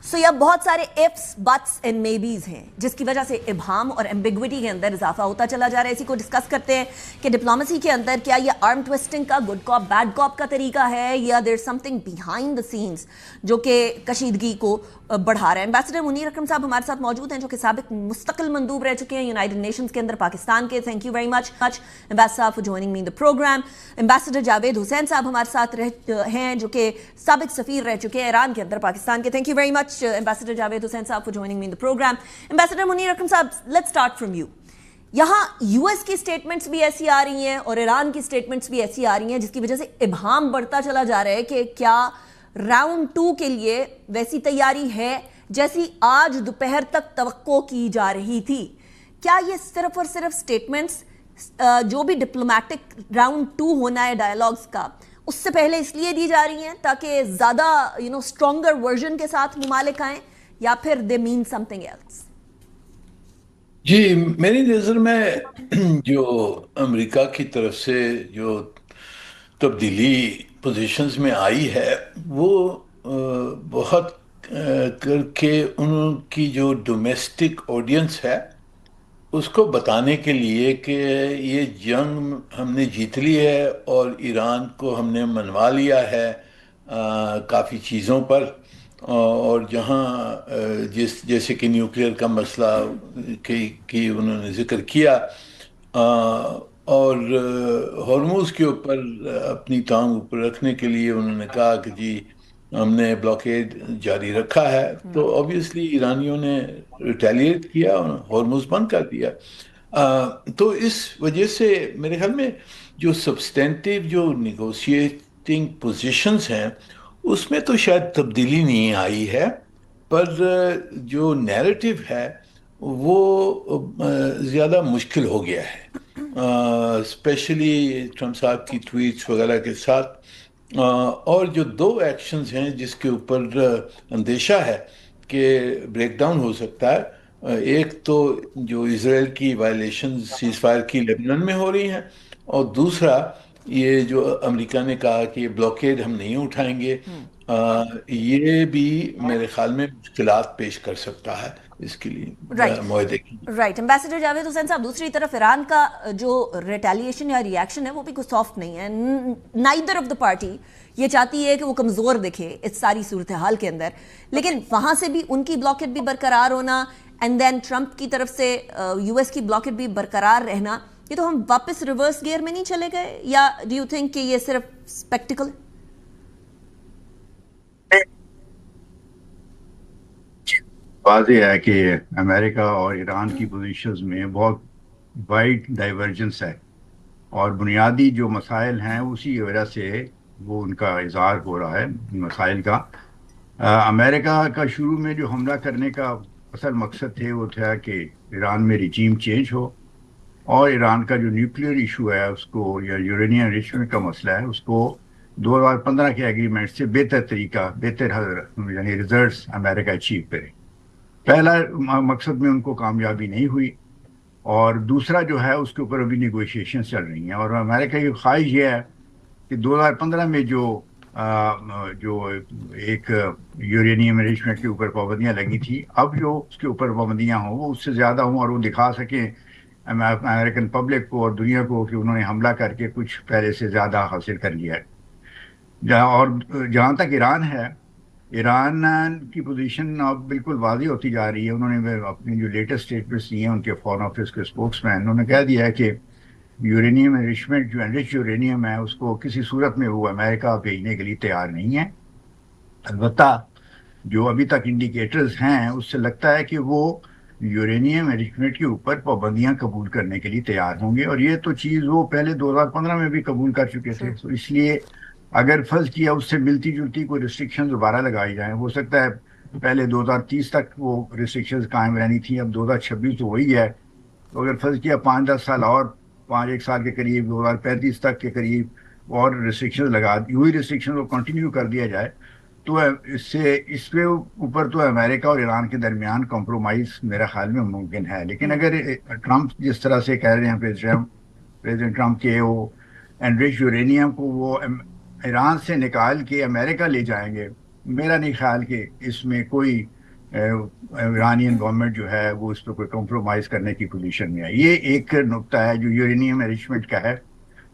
سو یہ بہت سارے ifs, buts and maybes ہیں جس کی وجہ سے ابہام اور ایمبیگوٹی کے اندر اضافہ ہوتا چلا جا رہا ہے. اسی کو ڈسکس کرتے ہیں کہ ڈپلومسی کے اندر کیا یہ آرم ٹویسٹنگ کا گڈ کاپ بیڈ کاپ کا طریقہ ہے یا there something behind the sense جو کہ کشیدگی کو بڑھا رہا ہے. ایمبیسڈر منیر اکرم صاحب ہمارے ساتھ موجود ہیں جو کہ سابق مستقل مندوب رہ چکے ہیں یونائیٹڈ نیشنز کے اندر پاکستان کے. Thank you very much ambassador sahib for joining me in the programme. Ambassador Javed Hussain sahib ہمارے ساتھ ہیں جو کہ سابق سفیر رہ چکے ہیں ایران کے اندر پاکستان کے. Thank you very much ambassador Javed Hussain sahib for joining me in the programme. Ambassador Munir Akram sahib let's start from you. یہاں یو ایس کی سٹیٹمنٹس بھی ایسی آ رہی ہیں اور ایران کی سٹیٹمنٹس بھی ایسی آ رہی ہیں جس کی وجہ سے ابہام بڑھتا چلا جا رہا ہے کہ کیا راؤنڈ 2 کے لیے ویسی تیاری ہے جیسی آج دوپہر تک توقع کی جا رہی تھی. کیا یہ صرف اور صرف سٹیٹمنٹس جو بھی ڈپلومیٹک راؤنڈ 2 ہونا ہے ڈائلاگز کا اس سے پہلے اس لیے دی جا رہی ہیں تاکہ زیادہ اسٹرانگر ورژن کے ساتھ ممالک آئیں یا پھر دے مین سم تھنگ ایلس؟ جی میری نظر میں جو امریکہ کی طرف سے جو تبدیلی پوزیشنز میں آئی ہے وہ بہت کر کے ان کی جو ڈومیسٹک آڈینس ہے اس کو بتانے کے لیے کہ یہ جنگ ہم نے جیت لی ہے اور ایران کو ہم نے منوا لیا ہے کافی چیزوں پر. اور جہاں جیسے کہ نیوکلیئر کا مسئلہ کی انہوں نے ذکر کیا اور ہرموز کے اوپر اپنی ٹانگ اوپر رکھنے کے لیے انہوں نے کہا کہ جی ہم نے بلاکیڈ جاری رکھا ہے. تو آبویسلی ایرانیوں نے ریٹیلیٹ کیا اور ہرموز بند کر دیا. تو اس وجہ سے میرے خیال میں جو سبسٹینٹیو جو نیگوشیٹنگ پوزیشنز ہیں اس میں تو شاید تبدیلی نہیں آئی ہے پر جو نیریٹو ہے وہ زیادہ مشکل ہو گیا ہے اسپیشلی ٹرمپ صاحب کی ٹویٹس وغیرہ کے ساتھ. اور جو 2 ایکشنز ہیں جس کے اوپر اندیشہ ہے کہ بریک ڈاؤن ہو سکتا ہے. ایک تو جو اسرائیل کی وائلیشنز سیز فائر کی لیبنان میں ہو رہی ہیں اور دوسرا یہ جو امریکہ نے کہا کہ بلاکیڈ ہم نہیں اٹھائیں گے. یہ بھی میرے خیال میں مشکلات پیش کر سکتا ہے اس کے لیے معاہدے کی. رائٹ. ایمبیسڈر جاوید حسین صاحب دوسری طرف ایران کا جو ریٹیلیشن یا ریئیکشن ہے وہ بھی کوئی سافٹ نہیں ہے. نائدر آف دا پارٹی یہ چاہتی ہے کہ وہ کمزور دکھے اس ساری صورتحال کے اندر لیکن وہاں سے بھی ان کی بلاکیڈ بھی برقرار ہونا اینڈ دین ٹرمپ کی طرف سے یو ایس کی بلاکیڈ بھی برقرار رہنا. یہ تو ہم واپس ریورس گیئر میں نہیں چلے گئے یا ڈو یو تھنک کہ یہ صرف اسپیکٹیکل؟ واضح ہے کہ امریکہ اور ایران کی پوزیشنز میں بہت وائڈ ڈائیورجنس ہے اور بنیادی جو مسائل ہیں اسی وجہ سے وہ ان کا اظہار ہو رہا ہے مسائل کا. امریکہ کا شروع میں جو حملہ کرنے کا اصل مقصد تھے وہ تھا کہ ایران میں رجیم چینج ہو اور ایران کا جو نیوکلیئر ایشو ہے اس کو یا یورینیم انریچمنٹ کا مسئلہ ہے اس کو 2015 کے ایگریمنٹ سے بہتر یعنی ریزلٹس امریکہ اچیو کرے. پہلا مقصد میں ان کو کامیابی نہیں ہوئی اور دوسرا جو ہے اس کے اوپر ابھی نیگوشیشن چل رہی ہیں اور امریکہ کی خواہش یہ ہے کہ 2015 میں جو ایک یورینیم انریچمنٹ کے اوپر پابندیاں لگی تھی اب جو اس کے اوپر پابندیاں ہوں وہ اس سے زیادہ ہوں اور وہ دکھا سکیں امریکن پبلک کو اور دنیا کو کہ انہوں نے حملہ کر کے کچھ پہلے سے زیادہ حاصل کر لیا ہے. اور جہاں تک ایران ہے ایران کی پوزیشن اب بالکل واضح ہوتی جا رہی ہے. انہوں نے اپنی جو لیٹسٹ اسٹیٹمنٹس دی ہیں ان کے فارن آفس کے اسپوکس مین انہوں نے کہہ دیا ہے کہ یورینیم انریچمنٹ جو انرچ یورینیم ہے اس کو کسی صورت میں وہ امریکہ بھیجنے کے لیے تیار نہیں ہے. البتہ جو ابھی تک انڈیکیٹرز ہیں اس سے لگتا ہے کہ وہ یورینیم انریچمنٹ کے اوپر پابندیاں قبول کرنے کے لیے تیار ہوں گے اور یہ تو چیز وہ پہلے 2015 میں بھی قبول کر چکے تھے. تو اس لیے اگر فرض کیا اس سے ملتی جلتی کوئی ریسٹرکشن دوبارہ لگائی جائیں ہو سکتا ہے پہلے 2030 تک وہ ریسٹرکشنز قائم رہنی تھی اب 2026 تو وہی ہے. تو اگر فرض کیا 5-10 سال اور 5-1 سال کے قریب 2035 تک کے قریب اور ریسٹرکشنز لگا وہی ریسٹرکشن کو کنٹینیو کر دیا جائے تو اس پہ اوپر تو امریکہ اور ایران کے درمیان کمپرومائز میرا خیال میں ممکن ہے. لیکن اگر ٹرمپ جس طرح سے کہہ رہے ہیں پریزیڈنٹ ٹرمپ کے وہ انرچ یورینیم کو وہ ایران سے نکال کے امریکہ لے جائیں گے میرا نہیں خیال کہ اس میں کوئی ایرانین گورنمنٹ جو ہے وہ اس پہ کوئی کمپرومائز کرنے کی پوزیشن میں ہے. یہ ایک نقطہ ہے جو یورینیم انریچمنٹ کا ہے،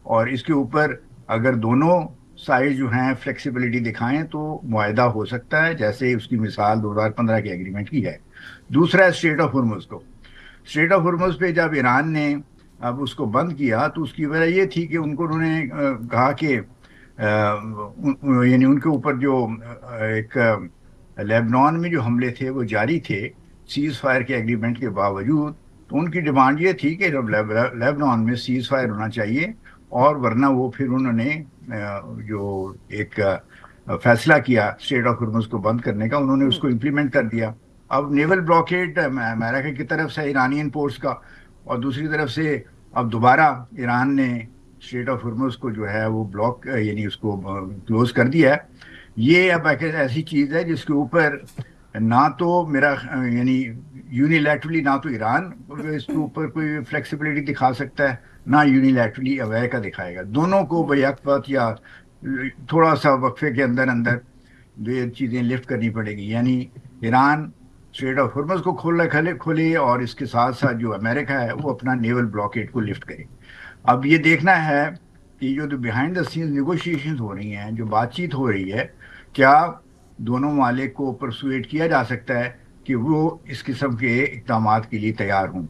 اور اس کے اوپر اگر دونوں سائڈ جو ہیں فلیکسیبلٹی دکھائیں تو معاہدہ ہو سکتا ہے، جیسے اس کی مثال 2015 کے ایگریمنٹ کی ہے. دوسرا ہے اسٹریٹ آف ہرمز کو. اسٹریٹ آف ہرمز پہ جب ایران نے اب اس کو بند کیا تو اس کی وجہ یہ تھی کہ انہوں نے کہا کہ یعنی ان کے اوپر جو ایک لیبنان میں جو حملے تھے وہ جاری تھے سیز فائر کے ایگریمنٹ کے باوجود. تو ان کی ڈیمانڈ یہ تھی کہ جب لیبنان میں سیز فائر ہونا چاہیے، اور ورنہ وہ پھر انہوں نے جو ایک فیصلہ کیا اسٹریٹ آف ہرمز کو بند کرنے کا، انہوں نے اس کو امپلیمنٹ کر دیا. اب نیول بلاکیڈ امریکہ کی طرف سے ایرانین پورٹس کا، اور دوسری طرف سے اب دوبارہ ایران نے اسٹریٹ آف ہرمز کو جو ہے وہ بلاک یعنی اس کو کلوز کر دیا ہے. یہ اب ایک ایسی چیز ہے جس کے اوپر نہ تو میرا یعنی یونیلیٹرلی نہ تو ایران اس کے اوپر کوئی فلیکسیبلٹی دکھا سکتا ہے، نہ یونیلیٹرلی امریکہ دکھائے گا. دونوں کو بیک وقت یا تھوڑا سا وقفے کے اندر اندر یہ چیزیں لفٹ کرنی پڑے گی. یعنی ایران اسٹریٹ آف ہرمز کو کھولے اور اس کے ساتھ ساتھ جو امریکہ ہے وہ اپنا نیول بلاکیڈ کو لفٹ کرے. اب یہ دیکھنا ہے کہ جو بیہائنڈ دا سینز نیگوشیشنز ہو رہی ہیں، جو بات چیت ہو رہی ہے، کیا دونوں ممالک کو پرسویٹ کیا جا سکتا ہے کہ وہ اس قسم کے اقدامات کے لیے تیار ہوں.